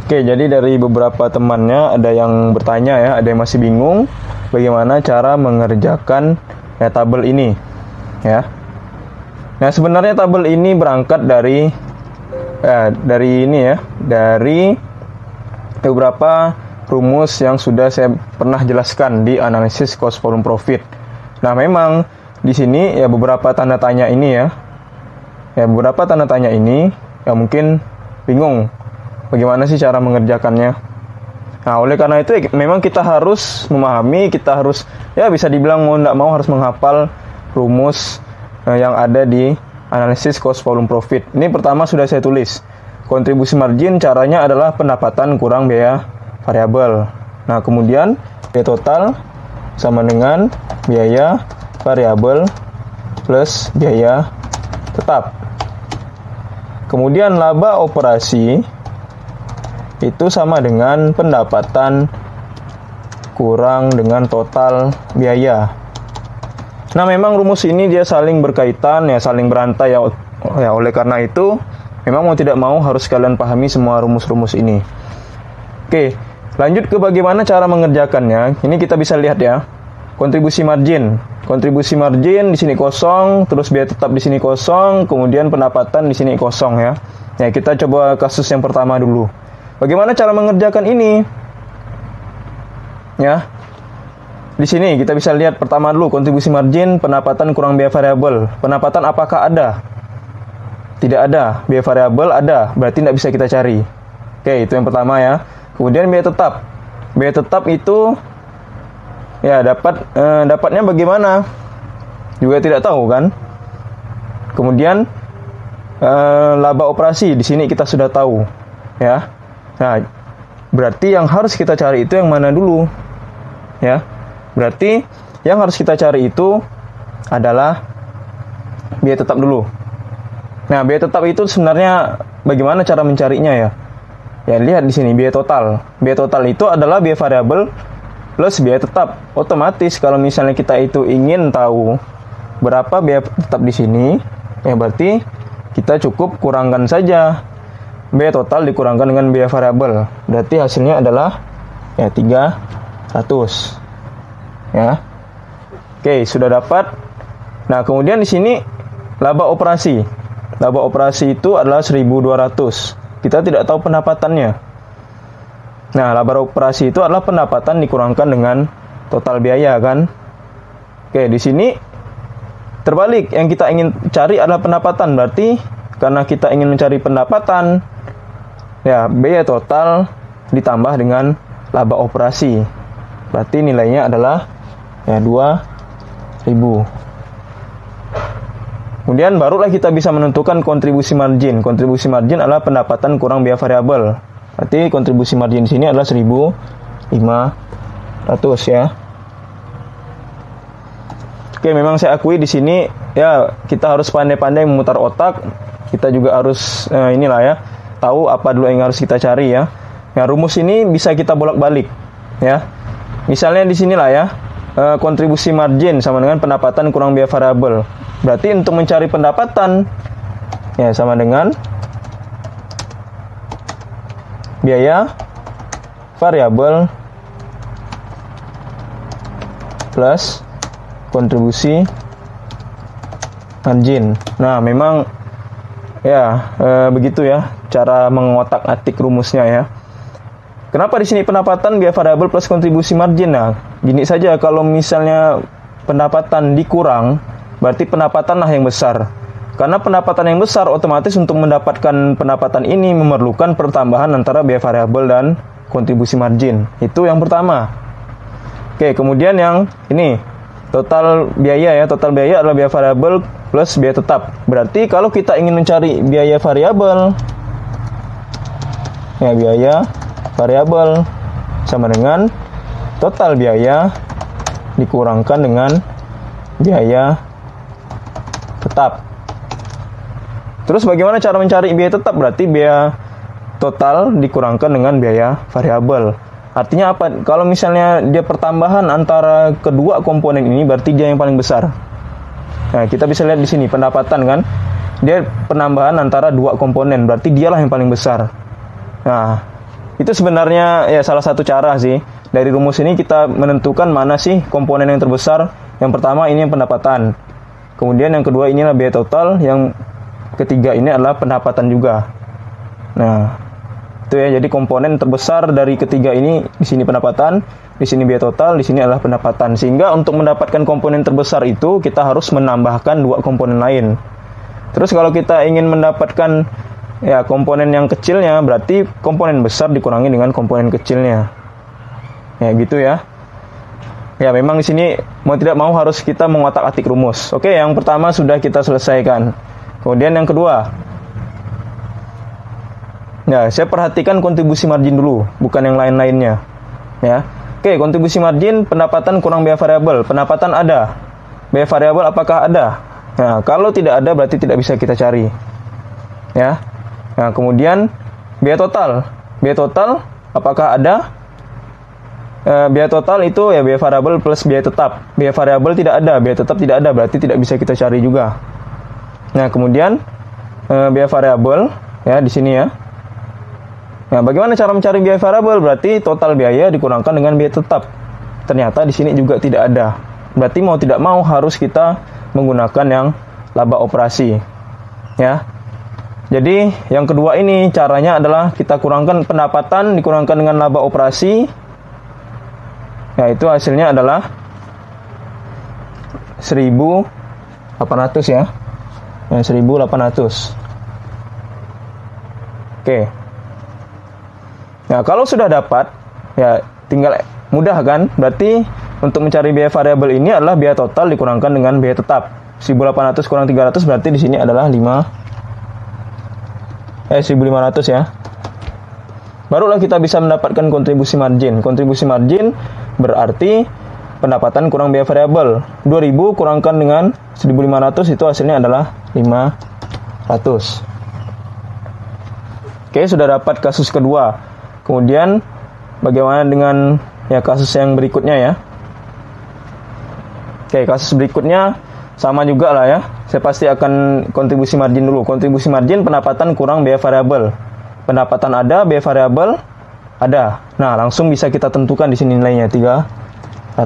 Oke, jadi dari beberapa temannya ada yang bertanya ya, ada yang masih bingung bagaimana cara mengerjakan ya tabel ini ya. Nah, sebenarnya tabel ini berangkat dari dari beberapa rumus yang sudah saya pernah jelaskan di analisis cost volume profit. Nah, memang di sini ya beberapa tanda tanya ini ya mungkin bingung bagaimana sih cara mengerjakannya. Nah, oleh karena itu memang kita harus memahami, kita harus ya bisa dibilang mau tidak mau harus menghafal rumus yang ada di analisis cost volume profit. Ini pertama sudah saya tulis. Kontribusi margin caranya adalah pendapatan kurang biaya variabel. Nah, kemudian biaya total sama dengan biaya variabel plus biaya tetap. Kemudian laba operasi itu sama dengan pendapatan kurang dengan total biaya. Nah, memang rumus ini dia saling berkaitan ya, saling berantai ya. Oleh karena itu, memang mau tidak mau harus kalian pahami semua rumus-rumus ini. Oke, lanjut ke bagaimana cara mengerjakannya. Ini kita bisa lihat ya. Kontribusi margin. Kontribusi margin di sini kosong, terus biaya tetap di sini kosong, kemudian pendapatan di sini kosong ya. Ya, kita coba kasus yang pertama dulu. Bagaimana cara mengerjakan ini? Ya. Di sini kita bisa lihat pertama dulu kontribusi margin, pendapatan kurang biaya variabel. Pendapatan apakah ada? Tidak ada. Biaya variabel ada, berarti tidak bisa kita cari. Oke, itu yang pertama ya. Kemudian biaya tetap. Biaya tetap itu ya dapatnya bagaimana? Juga tidak tahu kan? Kemudian laba operasi di sini kita sudah tahu ya. Nah, berarti yang harus kita cari itu yang mana dulu? Ya. Berarti yang harus kita cari itu adalah biaya tetap dulu. Nah, biaya tetap itu sebenarnya bagaimana cara mencarinya ya? Ya, lihat di sini biaya total. Biaya total itu adalah biaya variabel plus biaya tetap. Otomatis kalau misalnya kita itu ingin tahu berapa biaya tetap di sini, ya berarti kita cukup kurangkan saja biaya total dikurangkan dengan biaya variabel. Berarti hasilnya adalah ya 300. Ya. Oke, sudah dapat. Nah, kemudian di sini laba operasi. Laba operasi itu adalah 1.200. Kita tidak tahu pendapatannya. Nah, laba operasi itu adalah pendapatan dikurangkan dengan total biaya kan. Oke, di sini terbalik. Yang kita ingin cari adalah pendapatan. Berarti karena kita ingin mencari pendapatan, ya biaya total ditambah dengan laba operasi. Berarti nilainya adalah ya 2.000. Kemudian barulah kita bisa menentukan kontribusi margin. Kontribusi margin adalah pendapatan kurang biaya variabel. Berarti kontribusi margin di sini adalah 1.500 ya. Oke, memang saya akui di sini ya kita harus pandai-pandai memutar otak. Kita juga harus tahu apa dulu yang harus kita cari ya. Nah, rumus ini bisa kita bolak-balik ya. Misalnya di sinilah ya. Kontribusi margin sama dengan pendapatan kurang biaya variabel. Berarti untuk mencari pendapatan ya sama dengan biaya variabel plus kontribusi margin. Nah, memang ya begitu ya cara mengotak-atik rumusnya ya. Kenapa di sini pendapatan biaya variabel plus kontribusi margin? Nah, gini saja, kalau misalnya pendapatan dikurang, berarti pendapatanlah yang besar. Karena pendapatan yang besar, otomatis untuk mendapatkan pendapatan ini memerlukan pertambahan antara biaya variabel dan kontribusi margin. Itu yang pertama. Oke, kemudian yang ini, total biaya ya. Total biaya adalah biaya variabel plus biaya tetap. Berarti kalau kita ingin mencari biaya variabel, ya biaya variabel sama dengan total biaya dikurangkan dengan biaya tetap. Terus bagaimana cara mencari biaya tetap? Berarti biaya total dikurangkan dengan biaya variabel. Artinya apa? Kalau misalnya dia pertambahan antara kedua komponen ini, berarti dia yang paling besar. Nah, kita bisa lihat di sini pendapatan kan, dia penambahan antara dua komponen, berarti dialah yang paling besar. Nah, Itu sebenarnya ya salah satu cara sih. Dari rumus ini kita menentukan mana sih komponen yang terbesar. Yang pertama ini yang pendapatan. Kemudian yang kedua ini adalah biaya total. Yang ketiga ini adalah pendapatan juga. Nah, itu ya. Jadi komponen terbesar dari ketiga ini di sini pendapatan, di sini biaya total, di sini adalah pendapatan. Sehingga untuk mendapatkan komponen terbesar itu kita harus menambahkan dua komponen lain. Terus kalau kita ingin mendapatkan ya komponen yang kecilnya, berarti komponen besar dikurangi dengan komponen kecilnya. Ya gitu ya. Ya memang di sini mau tidak mau harus kita mengotak-atik rumus. Oke, yang pertama sudah kita selesaikan. Kemudian yang kedua. Ya, saya perhatikan kontribusi margin dulu, bukan yang lain-lainnya. Ya. Oke, kontribusi margin, pendapatan kurang biaya variabel. Pendapatan ada. Biaya variabel apakah ada? Nah, kalau tidak ada berarti tidak bisa kita cari. Ya. Nah, kemudian biaya total. Biaya total apakah ada? Biaya total itu ya biaya variabel plus biaya tetap. Biaya variabel tidak ada, biaya tetap tidak ada, berarti tidak bisa kita cari juga. Nah, kemudian biaya variabel ya di sini ya. Nah, bagaimana cara mencari biaya variabel? Berarti total biaya dikurangkan dengan biaya tetap. Ternyata di sini juga tidak ada. Berarti mau tidak mau harus kita menggunakan yang laba operasi. Ya. Jadi, yang kedua ini caranya adalah kita kurangkan pendapatan dikurangkan dengan laba operasi. Ya, itu hasilnya adalah 1.800 ya. Nah, 1.800. Oke. Nah, kalau sudah dapat, ya tinggal mudah kan? Berarti untuk mencari biaya variabel ini adalah biaya total dikurangkan dengan biaya tetap. 1.800 kurang 300 berarti di sini adalah 1.500 ya. Barulah kita bisa mendapatkan kontribusi margin. Kontribusi margin berarti pendapatan kurang biaya variabel. 2.000 kurangkan dengan 1.500 itu hasilnya adalah 500. Oke, sudah dapat kasus kedua. Kemudian bagaimana dengan ya kasus yang berikutnya ya? Oke, kasus berikutnya sama juga lah ya. Saya pasti akan kontribusi margin dulu. Kontribusi margin pendapatan kurang biaya variabel. Pendapatan ada, biaya variabel ada. Nah, langsung bisa kita tentukan di sini nilainya 300.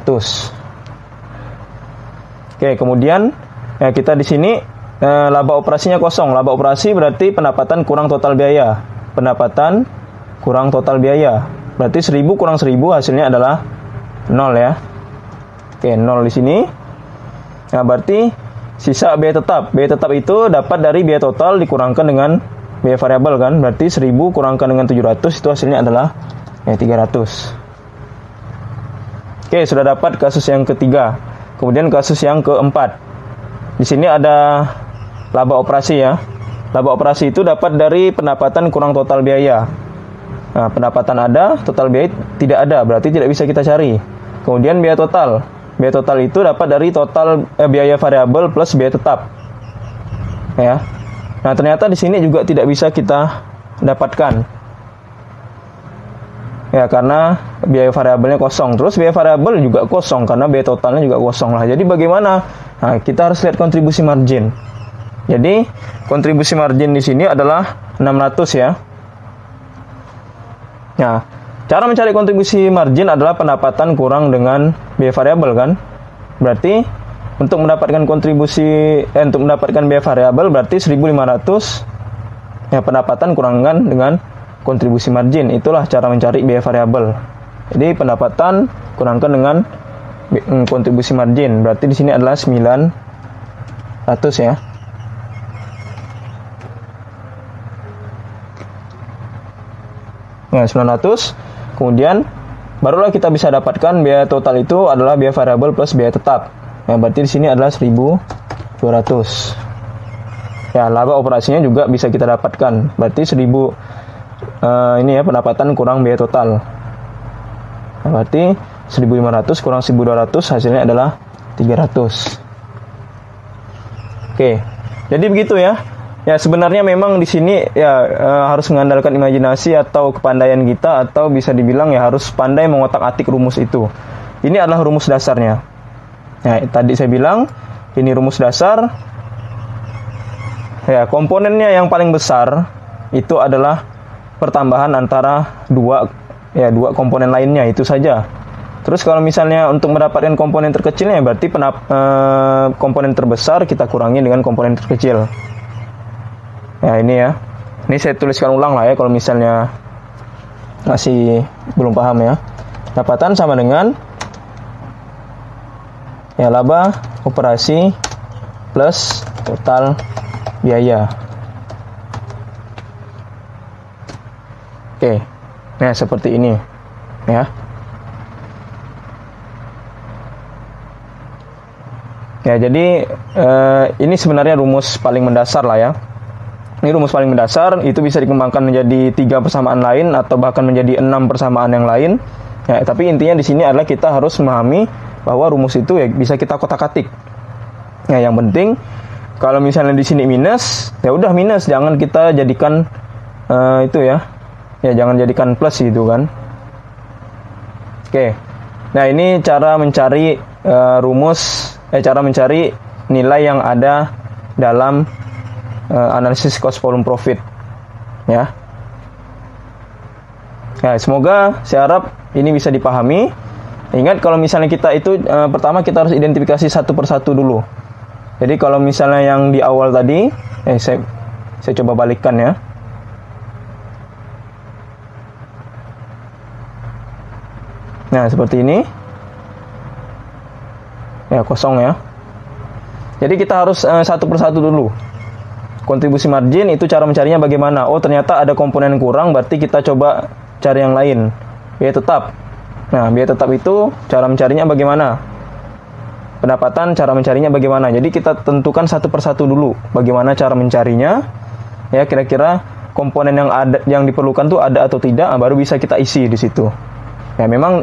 Oke, kemudian ya kita di sini laba operasinya kosong. Laba operasi berarti pendapatan kurang total biaya. Pendapatan kurang total biaya. Berarti 1.000 kurang 1.000 hasilnya adalah 0 ya. Oke, 0 di sini. Nah, berarti sisa biaya tetap. Biaya tetap itu dapat dari biaya total dikurangkan dengan biaya variabel kan. Berarti 1.000 kurangkan dengan 700 itu hasilnya adalah ya 300. Oke, sudah dapat kasus yang ketiga. Kemudian kasus yang keempat. Di sini ada laba operasi ya. Laba operasi itu dapat dari pendapatan kurang total biaya. Nah, pendapatan ada, total biaya tidak ada, berarti tidak bisa kita cari. Kemudian biaya total. Biaya total itu dapat dari total biaya variabel plus biaya tetap. Ya. Nah, ternyata di sini juga tidak bisa kita dapatkan. Ya, karena biaya variabelnya kosong. Terus biaya variabel juga kosong karena biaya totalnya juga kosong lah. Jadi bagaimana? Nah, kita harus lihat kontribusi margin. Jadi, kontribusi margin di sini adalah 600 ya. Nah, cara mencari kontribusi margin adalah pendapatan kurang dengan biaya variabel kan. Berarti untuk mendapatkan untuk mendapatkan biaya variabel berarti 1.500 ya pendapatan kurangkan dengan kontribusi margin. Itulah cara mencari biaya variabel. Jadi pendapatan kurangkan dengan kontribusi margin. Berarti di sini adalah 900 ya. Nah, 900. Kemudian barulah kita bisa dapatkan biaya total itu adalah biaya variabel plus biaya tetap. Nah, berarti di sini adalah 1.200. Ya, laba operasinya juga bisa kita dapatkan. Berarti 1.000 ini ya pendapatan kurang biaya total. Nah, berarti 1.500 kurang 1.200 hasilnya adalah 300. Oke. Jadi begitu ya. Ya sebenarnya memang di sini ya harus mengandalkan imajinasi atau kepandaian kita, atau bisa dibilang ya harus pandai mengotak-atik rumus itu. Ini adalah rumus dasarnya. Nah, tadi saya bilang ini rumus dasar. Ya, komponennya yang paling besar itu adalah pertambahan antara dua komponen lainnya, itu saja. Terus kalau misalnya untuk mendapatkan komponen terkecilnya, berarti komponen terbesar kita kurangi dengan komponen terkecil. Ya, ini ya. Ini saya tuliskan ulang lah ya kalau misalnya masih belum paham ya. Pendapatan sama dengan ya laba operasi plus total biaya. Oke. Nah, seperti ini ya. Ya, jadi ini sebenarnya rumus paling mendasar lah ya. Ini rumus paling mendasar, itu bisa dikembangkan menjadi 3 persamaan lain atau bahkan menjadi 6 persamaan yang lain. Ya, tapi intinya di sini adalah kita harus memahami bahwa rumus itu ya bisa kita kotak-atik. Ya, yang penting kalau misalnya di sini minus, ya udah minus, jangan kita jadikan itu ya. Ya, jangan jadikan plus gitu kan. Oke. Nah, ini cara mencari cara mencari nilai yang ada dalam analisis cost volume profit ya. Nah, semoga saya harap ini bisa dipahami. Ingat kalau misalnya kita itu pertama kita harus identifikasi satu persatu dulu. Jadi kalau misalnya yang di awal tadi saya coba balikkan ya. Nah, seperti ini. Ya, kosong ya. Jadi kita harus satu persatu dulu. Kontribusi margin itu cara mencarinya bagaimana? Oh, ternyata ada komponen kurang, berarti kita coba cari yang lain. Biaya tetap. Nah, biaya tetap itu cara mencarinya bagaimana? Pendapatan cara mencarinya bagaimana? Jadi kita tentukan satu persatu dulu bagaimana cara mencarinya. Ya, kira-kira komponen yang diperlukan tuh ada atau tidak, baru bisa kita isi di situ. Ya, memang